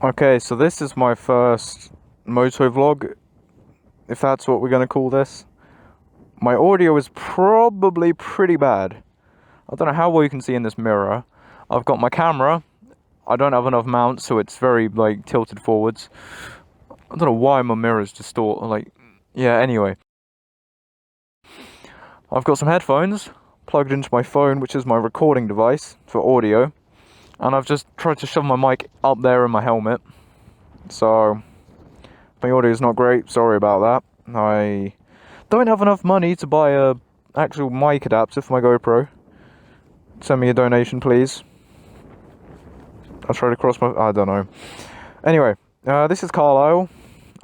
Okay, so this is my first motovlog, if that's what we're going to call this. My audio is probably pretty bad. I don't know how well you can see in this mirror. I've got my camera. I don't have enough mount, so it's very, like, tilted forwards. I don't know why my mirror's distorted, like... Yeah, anyway. I've got some headphones plugged into my phone, which is my recording device for audio. And I've just tried to shove my mic up there in my helmet. So, my audio is not great, sorry about that. I don't have enough money to buy a actual mic adapter for my GoPro. Send me a donation, please. I'll try to cross my... I don't know. Anyway, this is Carlisle.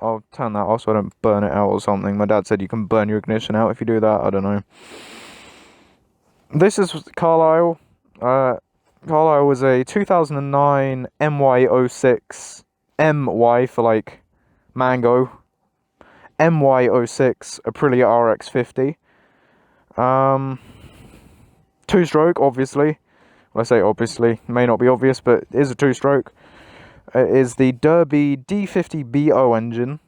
I'll turn that off so I don't burn it out or something. My dad said you can burn your ignition out if you do that. I don't know. This is Carlisle. Carlisle was a 2009 MY06, MY for like mango, MY06 Aprilia RX50. Two-stroke, obviously. Well, I say obviously, it may not be obvious, but it is a two-stroke. It is the Derby D50BO engine.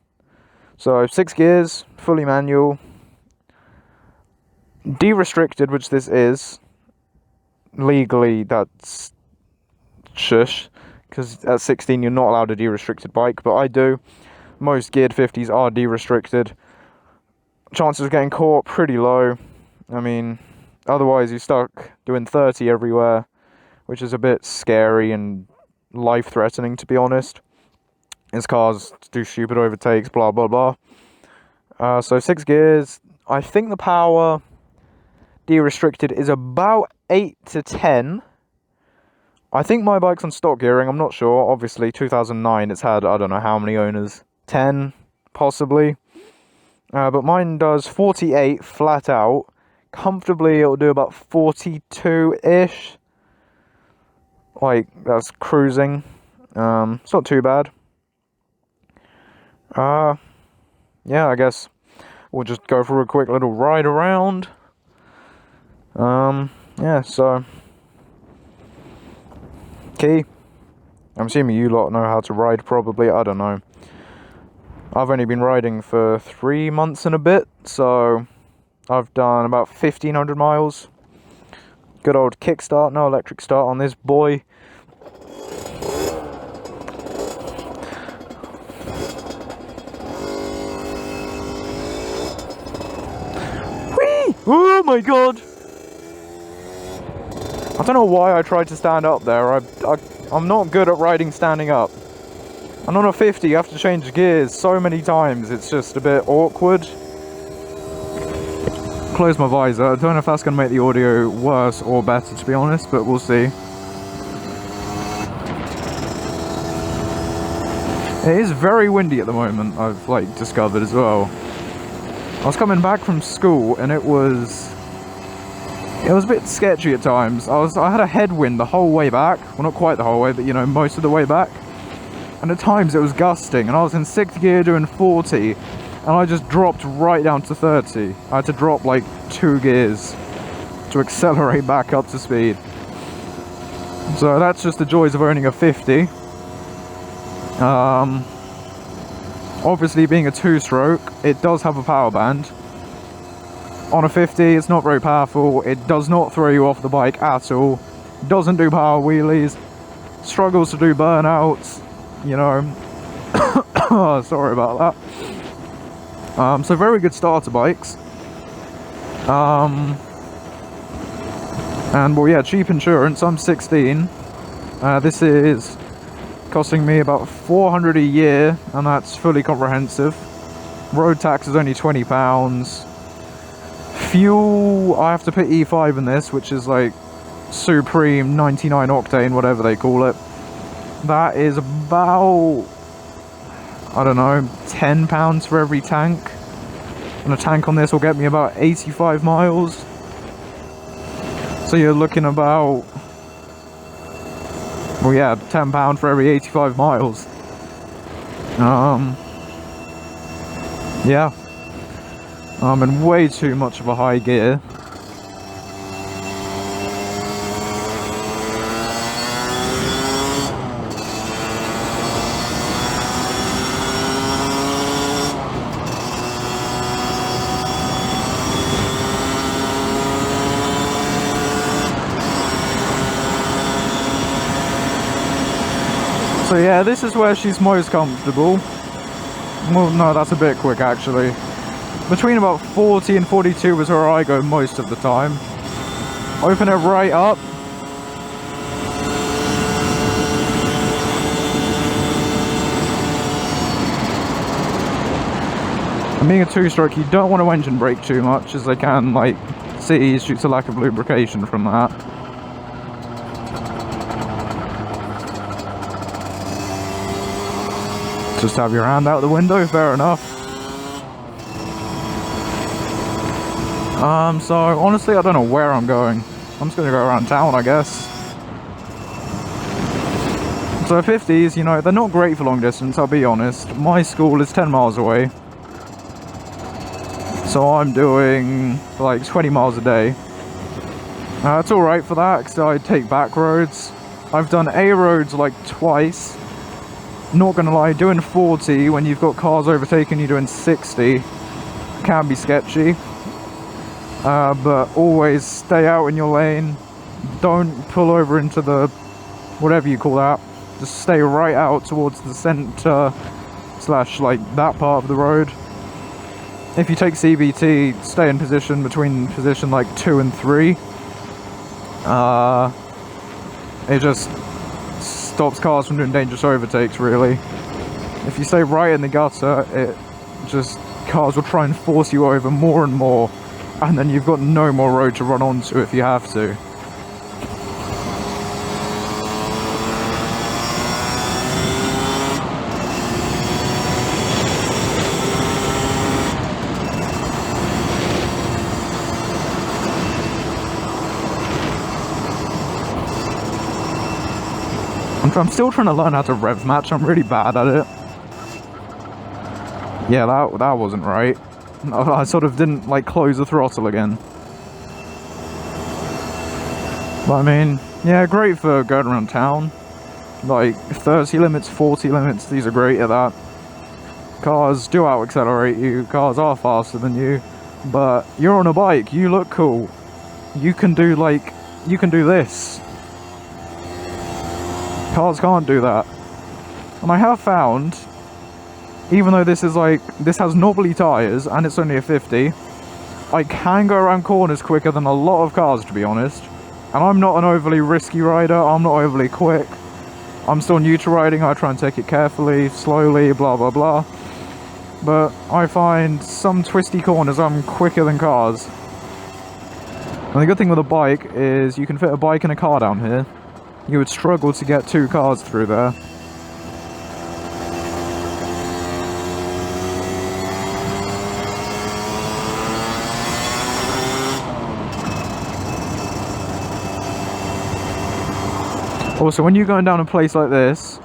So 6 gears, fully manual, de-restricted, which this is. Legally, that's shush, because at 16 you're not allowed a de-restricted bike, but I do. Most geared 50s are de-restricted. Chances of getting caught pretty low. I mean, otherwise you're stuck doing 30 everywhere, which is a bit scary and life-threatening, to be honest. As cars do stupid overtakes, blah blah blah. So 6 gears. I think the power de-restricted is about 8 to 10. I think my bike's on stock gearing, I'm not sure. Obviously, 2009, it's had, I don't know how many owners. 10, possibly. But mine does 48 flat out. Comfortably, it'll do about 42-ish. Like, that's cruising. It's not too bad. Yeah, I guess we'll just go for a quick little ride around. Yeah, so... Key. I'm assuming you lot know how to ride, probably. I don't know. I've only been riding for 3 months and a bit, so I've done about 1,500 miles. Good old kickstart, no electric start on this boy. Whee! Oh my god! I don't know why I tried to stand up there. I'm not good at riding standing up. And on a 50, you have to change gears so many times. It's just a bit awkward. Close my visor. I don't know if that's going to make the audio worse or better, to be honest, but we'll see. It is very windy at the moment, I've like discovered as well. I was coming back from school and it was a bit sketchy at times. I had a headwind the whole way back. Well, not quite the whole way, but you know, most of the way back. And at times it was gusting, and I was in 6th gear doing 40, and I just dropped right down to 30. I had to drop like 2 gears to accelerate back up to speed. So that's just the joys of owning a 50. Obviously, being a 2-stroke, it does have a power band. On a 50, it's not very powerful. It does not throw you off the bike at all. Doesn't do power wheelies. Struggles to do burnouts. You know. Sorry about that. So very good starter bikes. And well, yeah, cheap insurance. I'm 16. This is costing me about $400 a year, and that's fully comprehensive. Road tax is only £20. Fuel, I have to put E5 in this, which is like supreme 99 octane, whatever they call it. That is about, I don't know, £10 for every tank. And a tank on this will get me about 85 miles. So you're looking about, well yeah, £10 for every 85 miles. Yeah. I'm in way too much of a high gear. So yeah, this is where she's most comfortable. Well, no, that's a bit quick actually. Between about 40 and 42 is where I go most of the time. Open it right up. And being a two-stroke, you don't want to engine brake too much, as they can, like, seize due to lack of lubrication from that. Just have your hand out the window, fair enough. So honestly, I don't know where I'm going. I'm just gonna go around town, I guess. So 50s, you know, they're not great for long distance, I'll be honest. My school is 10 miles away. So I'm doing like 20 miles a day. It's alright for that, because I take back roads. I've done A roads like twice. Not gonna lie, doing 40 when you've got cars overtaking you doing 60 can be sketchy. But always stay out in your lane. Don't pull over into the, whatever you call that. Just stay right out towards the centre slash like that part of the road. If you take CBT, stay in position between position like 2 and 3. It just stops cars from doing dangerous overtakes, really. If you stay right in the gutter, cars will try and force you over more and more, and then you've got no more road to run onto if you have to. I'm still trying to learn how to rev match. I'm really bad at it. Yeah, that wasn't right. I sort of didn't like close the throttle again. But I mean, yeah, great for going around town. Like 30 limits, 40 limits, these are great at that. Cars do out accelerate you, cars are faster than you, but you're on a bike, you look cool. You can do this. Cars can't do that. And I have found, even though this has knobbly tyres and it's only a 50, I can go around corners quicker than a lot of cars, to be honest. And I'm not an overly risky rider, I'm not overly quick. I'm still neutral riding, I try and take it carefully, slowly, blah blah blah. But I find some twisty corners I'm quicker than cars. And the good thing with a bike is you can fit a bike and a car down here. You would struggle to get 2 cars through there. Also, when you're going down a place like this,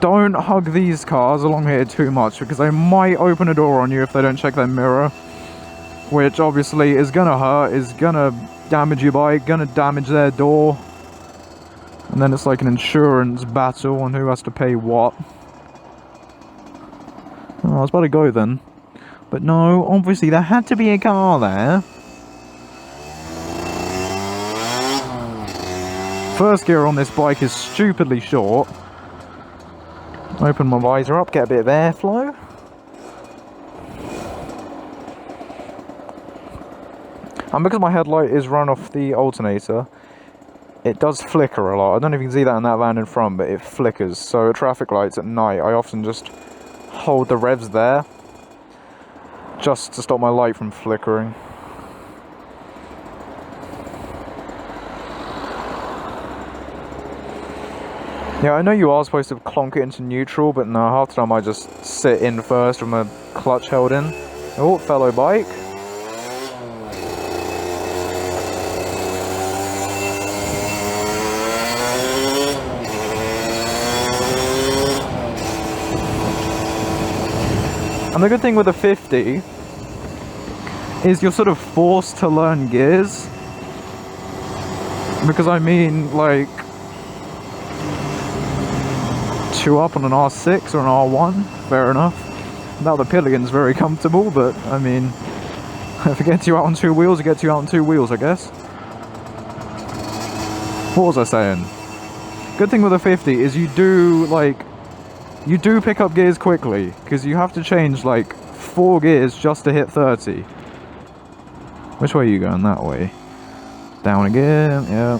don't hug these cars along here too much, because they might open a door on you if they don't check their mirror. Which obviously is gonna hurt, is gonna damage your bike, gonna damage their door. And then it's like an insurance battle on who has to pay what. Oh, I was about to go then. But no, obviously there had to be a car there. First gear on this bike is stupidly short. Open my visor up, get a bit of airflow. And because my headlight is run off the alternator, it does flicker a lot. I don't know if you can see that in that van in front, but it flickers. So at traffic lights at night, I often just hold the revs there, just to stop my light from flickering. Yeah, I know you are supposed to clonk it into neutral, but no, half the time I just sit in first with my clutch held in. Oh, fellow bike. And the good thing with a 50 is you're sort of forced to learn gears. Because I mean, like, 2 up on an R6 or an R1, fair enough. Now the pillion's very comfortable, but I mean, if it gets you out on 2 wheels, it gets you out on 2 wheels, I guess. What was I saying? Good thing with a 50 is you do pick up gears quickly, because you have to change like 4 gears just to hit 30. Which way are you going? That way. Down again, yeah.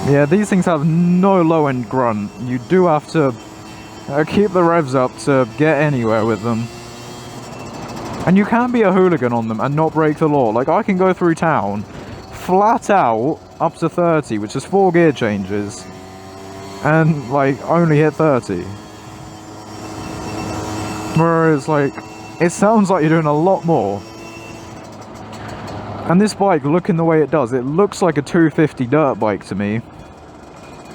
Yeah, these things have no low end grunt. You do have to keep the revs up to get anywhere with them. And you can be a hooligan on them and not break the law. Like, I can go through town flat out up to 30, which is 4 gear changes, and like only hit 30. Whereas like, it sounds like you're doing a lot more. And this bike, looking the way it does, it looks like a 250 dirt bike to me.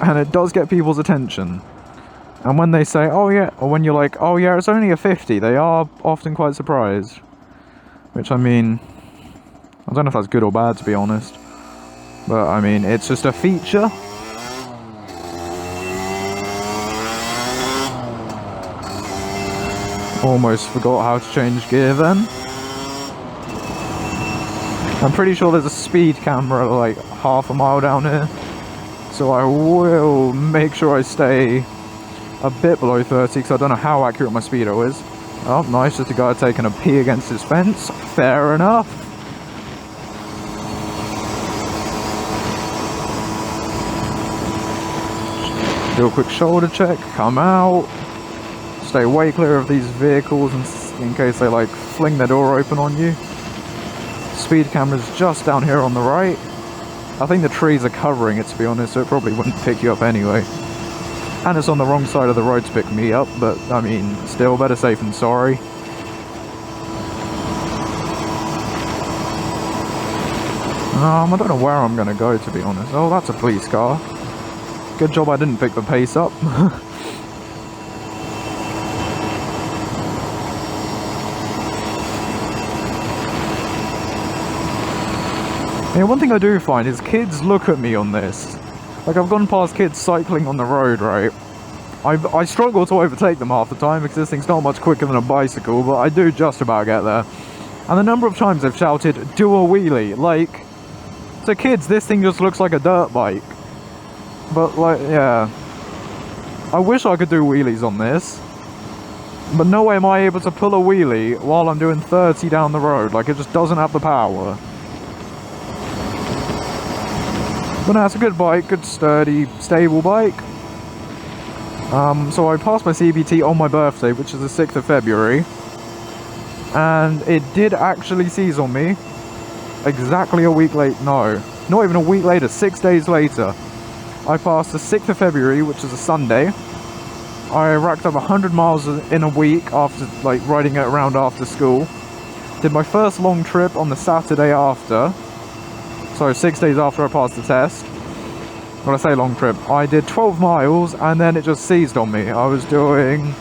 And it does get people's attention. And when they say, oh yeah, or when you're like, oh yeah, it's only a 50, they are often quite surprised. Which, I mean, I don't know if that's good or bad, to be honest. But, I mean, it's just a feature. Almost forgot how to change gear then. I'm pretty sure there's a speed camera like half a mile down here. So I will make sure I stay a bit below 30, because I don't know how accurate my speedo is. Oh, nice, just a guy taking a pee against his fence. Fair enough. Do a quick shoulder check, come out. Stay way clear of these vehicles in case they like fling their door open on you. Speed camera's just down here on the right. I think the trees are covering it, to be honest, so it probably wouldn't pick you up anyway. And it's on the wrong side of the road to pick me up, but I mean, still better safe than sorry. I don't know where I'm gonna go, to be honest. Oh, that's a police car. Good job I didn't pick the pace up. Yeah, one thing I do find is kids look at me on this. Like, I've gone past kids cycling on the road, right? I struggle to overtake them half the time because this thing's not much quicker than a bicycle, but I do just about get there. And the number of times they've shouted, do a wheelie. Like, to kids, this thing just looks like a dirt bike. But, like, yeah. I wish I could do wheelies on this. But no way am I able to pull a wheelie while I'm doing 30 down the road. Like, it just doesn't have the power. But no, it's a good bike, good sturdy, stable bike. So I passed my CBT on my birthday, which is the 6th of February. And it did actually seize on me. Exactly a week late, no, not even a week later, 6 days later. I passed the 6th of February, which is a Sunday. I racked up 100 miles in a week after, like, riding it around after school. Did my first long trip on the Saturday after. So 6 days after I passed the test. When I say long trip, I did 12 miles and then it just seized on me. I was doing,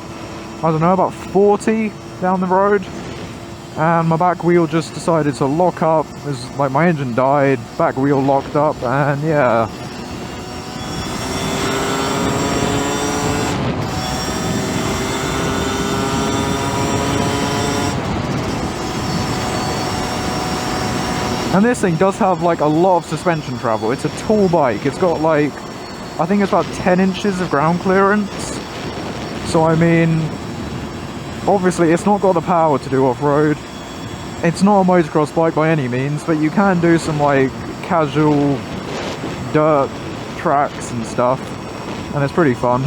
I don't know, about 40 down the road. And my back wheel just decided to lock up. It was like my engine died, back wheel locked up, and yeah. And this thing does have like a lot of suspension travel. It's a tall bike. It's got like, I think it's about 10 inches of ground clearance. So I mean, obviously it's not got the power to do off-road. It's not a motocross bike by any means, but you can do some like casual dirt tracks and stuff. And it's pretty fun.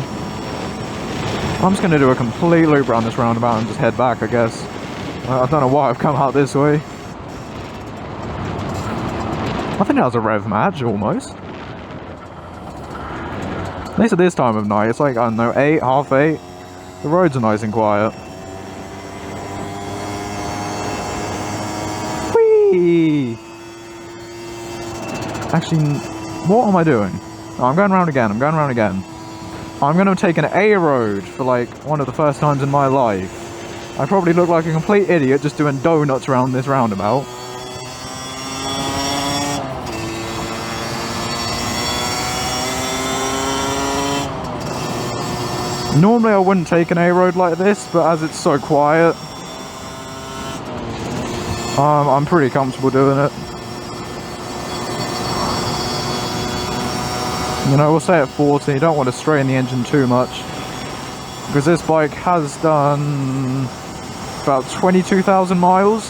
I'm just going to do a complete loop around this roundabout and just head back, I guess. I don't know why I've come out this way. I think that was a rev match, almost. At least at this time of night, it's like, I don't know, 8, half 8. The roads are nice and quiet. Whee! Actually, what am I doing? Oh, I'm going round again, I'm going round again. I'm going to take an A road for like one of the first times in my life. I probably look like a complete idiot just doing donuts around this roundabout. Normally I wouldn't take an A road like this, but as it's so quiet, I'm pretty comfortable doing it. You know, we'll stay at 40. You don't want to strain the engine too much, because this bike has done about 22,000 miles.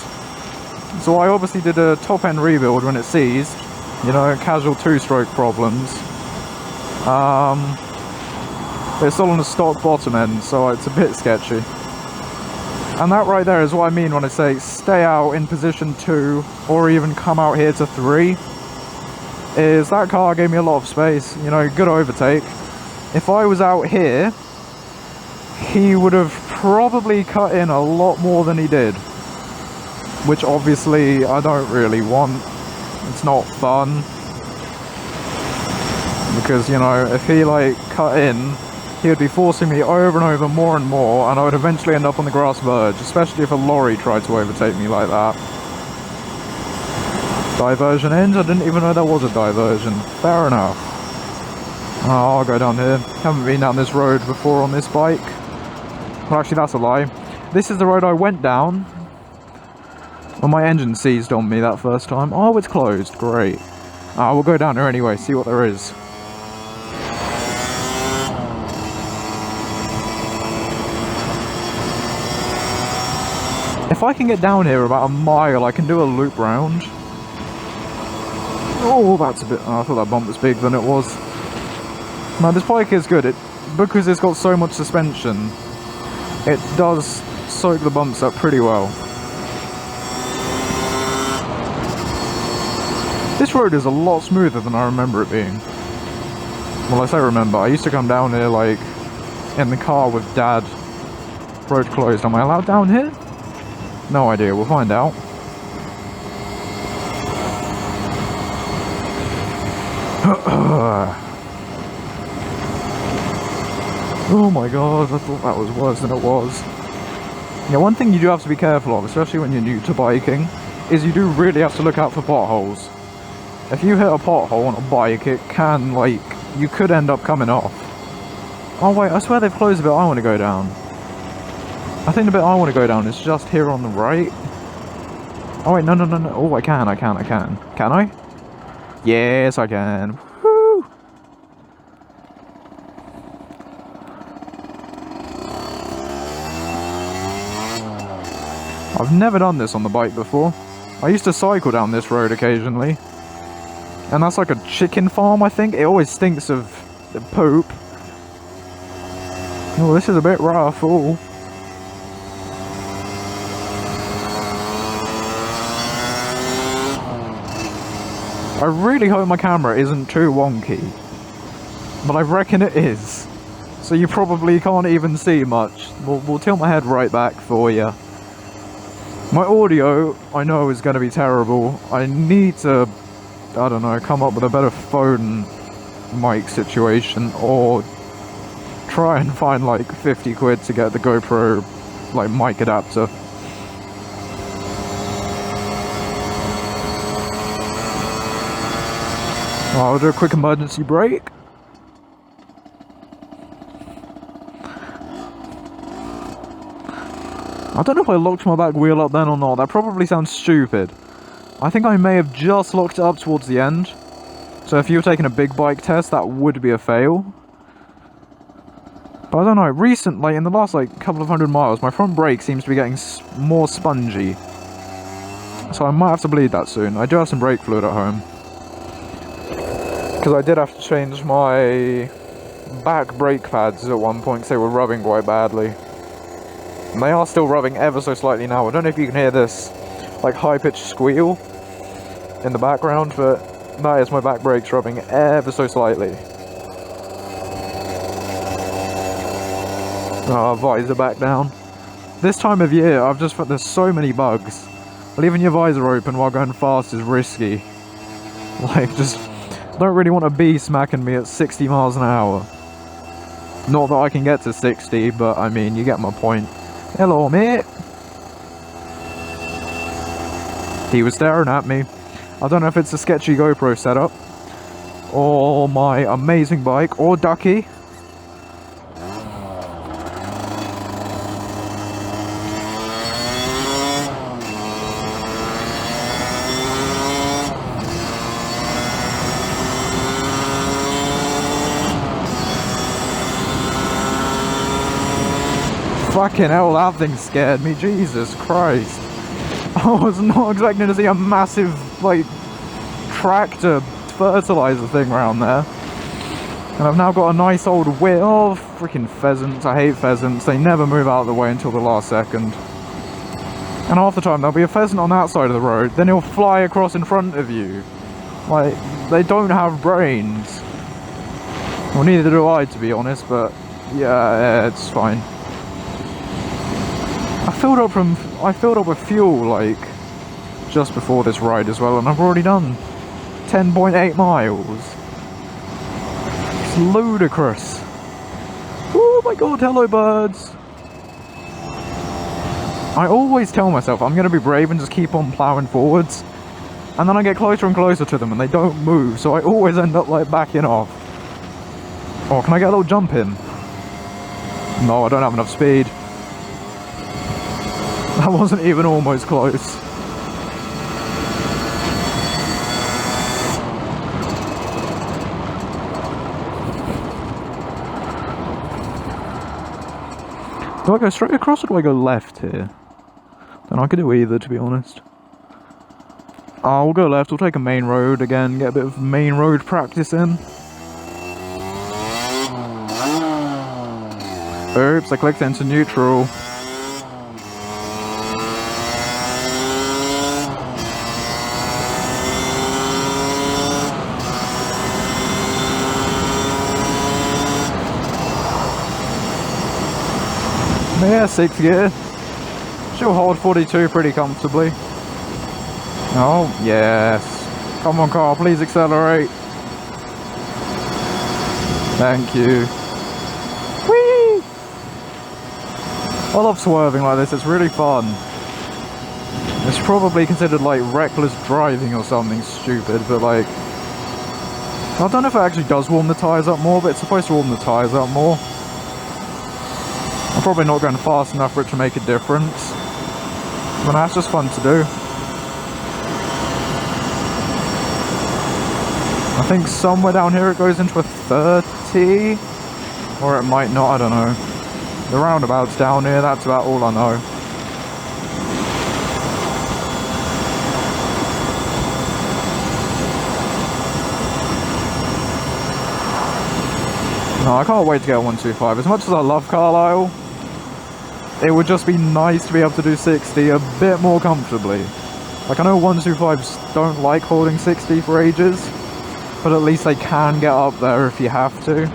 So I obviously did a top end rebuild when it seized, you know, casual 2-stroke problems. It's still on a stock bottom end, so it's a bit sketchy. And that right there is what I mean when I say stay out in position 2 or even come out here to 3. Is that car gave me a lot of space, you know, good overtake. If I was out here, he would have probably cut in a lot more than he did, which obviously I don't really want. It's not fun, because, you know, if he like cut in, he would be forcing me over and over more and more, and I would eventually end up on the grass verge, especially if a lorry tried to overtake me like that. Diversion ends? I didn't even know there was a diversion. Fair enough. Oh, I'll go down here. Haven't been down this road before on this bike. Well, actually, that's a lie. This is the road I went down when my engine seized on me that first time. Oh, it's closed. Great. We'll go down here anyway, see what there is. If I can get down here about a mile, I can do a loop round. Oh, that's a bit... Oh, I thought that bump was bigger than it was. No, this bike is good. Because it's got so much suspension, it does soak the bumps up pretty well. This road is a lot smoother than I remember it being. Well, I say remember. I used to come down here, like, in the car with Dad. Road closed. Am I allowed down here? No idea. We'll find out. Oh my god, I thought that was worse than it was. Yeah, one thing you do have to be careful of, especially when you're new to biking, is you do really have to look out for potholes. If you hit a pothole on a bike, it can, like, you could end up coming off. Oh wait, I swear they've closed the bit I want to go down. I think the bit I want to go down is just here on the right. Oh wait, no. Oh, I can. Can I? Yes, I can. Woo! I've never done this on the bike before. I used to cycle down this road occasionally. And that's like a chicken farm, I think. It always stinks of poop. Oh, this is a bit rough. Oh. I really hope my camera isn't too wonky, but I reckon it is, so you probably can't even see much. We'll tilt my head right back for you. My audio, I know, is going to be terrible. I need to, I don't know, come up with a better phone mic situation, or try and find like 50 quid to get the GoPro like mic adapter. I'll do a quick emergency brake. I don't know if I locked my back wheel up then or not. That probably sounds stupid. I think I may have just locked it up towards the end. So if you were taking a big bike test, that would be a fail. But I don't know, recently, in the last like couple of 100 miles, my front brake seems to be getting more spongy. So I might have to bleed that soon. I do have some brake fluid at home. Because I did have to change my back brake pads at one point because they were rubbing quite badly. And they are still rubbing ever so slightly now. I don't know if you can hear this like high-pitched squeal in the background, but that is my back brakes rubbing ever so slightly. Oh, visor back down. This time of year, I've just found there's so many bugs. Leaving your visor open while going fast is risky. Like, just don't really want a bee smacking me at 60 miles an hour. Not that I can get to 60, but I mean, you get my point. Hello, mate. He was staring at me. I don't know if it's a sketchy GoPro setup, or my amazing bike, or Ducky. Fucking hell, that thing scared me, Jesus Christ. I was not expecting to see a massive, like, tractor fertilizer thing around there. And I've now got a nice old whip. Oh, freaking pheasants. I hate pheasants. They never move out of the way until the last second. And half the time there'll be a pheasant on that side of the road, then he'll fly across in front of you. Like, they don't have brains. Well, neither do I, to be honest, but yeah, it's fine. I filled up with fuel, like, just before this ride as well, and I've already done 10.8 miles. It's ludicrous. Oh my god, hello birds. I always tell myself I'm going to be brave and just keep on ploughing forwards. And then I get closer and closer to them and they don't move, so I always end up, like, backing off. Oh, can I get a little jump in? No, I don't have enough speed. That wasn't even almost close. Do I go straight across or do I go left here? Then I could do either, to be honest. Oh, we'll go left. We'll take a main road again, get a bit of main road practice in. Oops, I clicked into neutral. Yeah, 6th gear. She'll hold 42 pretty comfortably. Oh, yes. Come on, car, please accelerate. Thank you. Whee! I love swerving like this, it's really fun. It's probably considered like reckless driving or something stupid, but like... I don't know if it actually does warm the tyres up more, but it's supposed to warm the tyres up more. I'm probably not going fast enough for it to make a difference. But that's just fun to do. I think somewhere down here it goes into a 30. Or it might not, I don't know. The roundabout's down here, that's about all I know. No, I can't wait to get a 125. As much as I love Carlisle, it would just be nice to be able to do 60 a bit more comfortably. Like, I know 125s don't like holding 60 for ages, but at least they can get up there if you have to.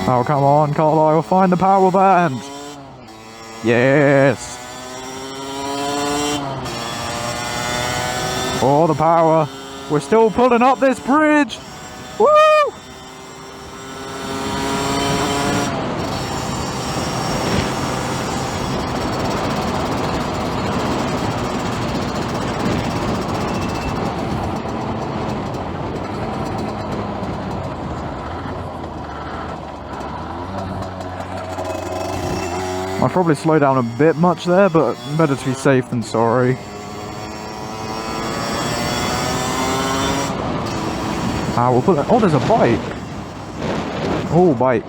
Oh, come on, Carlisle, find the power band! Yes! Oh, the power! We're still pulling up this bridge! Woo! I'll probably slow down a bit much there, but better to be safe than sorry. Ah, we'll put that. Oh, there's a bike. Oh, bike.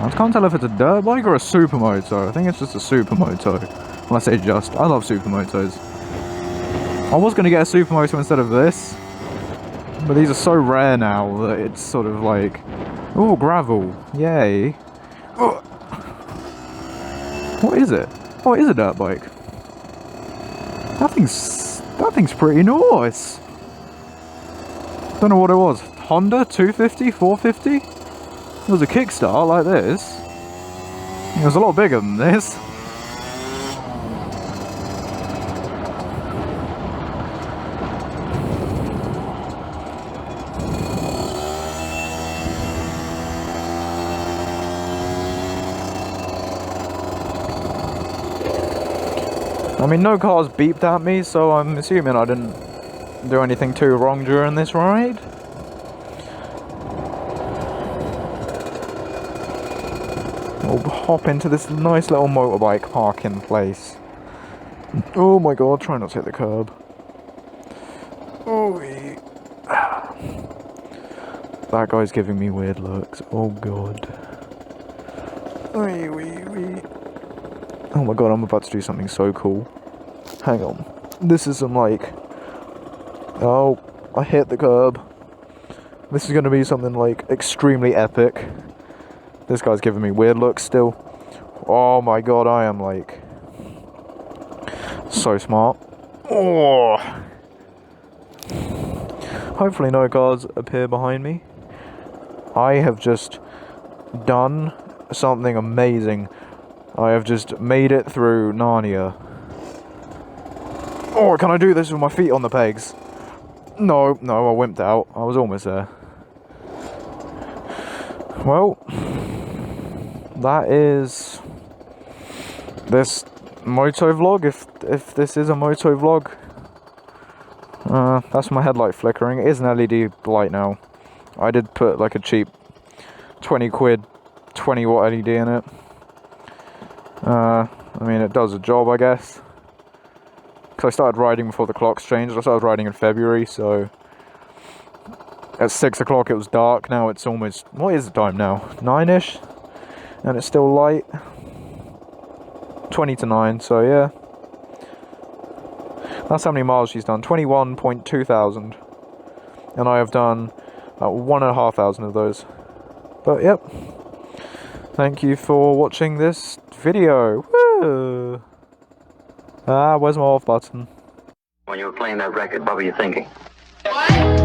I can't tell if it's a dirt bike or a supermoto. I think it's just a supermoto. Well, I say just. I love supermotos. I was going to get a supermoto instead of this, but these are so rare now that it's sort of like... Oh, gravel. Yay. Oh. What is it? Oh, it is a dirt bike. That thing's pretty nice. Don't know what it was. Honda 250, 450? It was a kickstart like this. It was a lot bigger than this. I mean, no cars beeped at me, so I'm assuming I didn't do anything too wrong during this ride. We'll hop into this nice little motorbike parking place. Oh my god, try not to hit the curb. Oh, that guy's giving me weird looks. Oh god. Oh my god, I'm about to do something so cool. Hang on. This is some like... Oh, I hit the curb. This is going to be something like extremely epic. This guy's giving me weird looks still. Oh my god, I am like... so smart. Oh! Hopefully no cars appear behind me. I have just done something amazing. I have just made it through Narnia. Oh, can I do this with my feet on the pegs? No, I wimped out. I was almost there. Well, that is this motovlog, if this is a motovlog. That's my headlight flickering. It is an LED light now. I did put like a cheap 20 quid 20 watt LED in it. I mean, it does a job, I guess. Because I started riding before the clocks changed. I started riding in February, so at 6 o'clock it was dark. Now it's almost, what is the time now? 9ish? And it's still light. 20 to 9, so yeah. That's how many miles she's done. 21.2 thousand. And I have done 1,500 of those. But yep. Thank you for watching this video. Woo! Where's my off button? When you were playing that record, what were you thinking? What?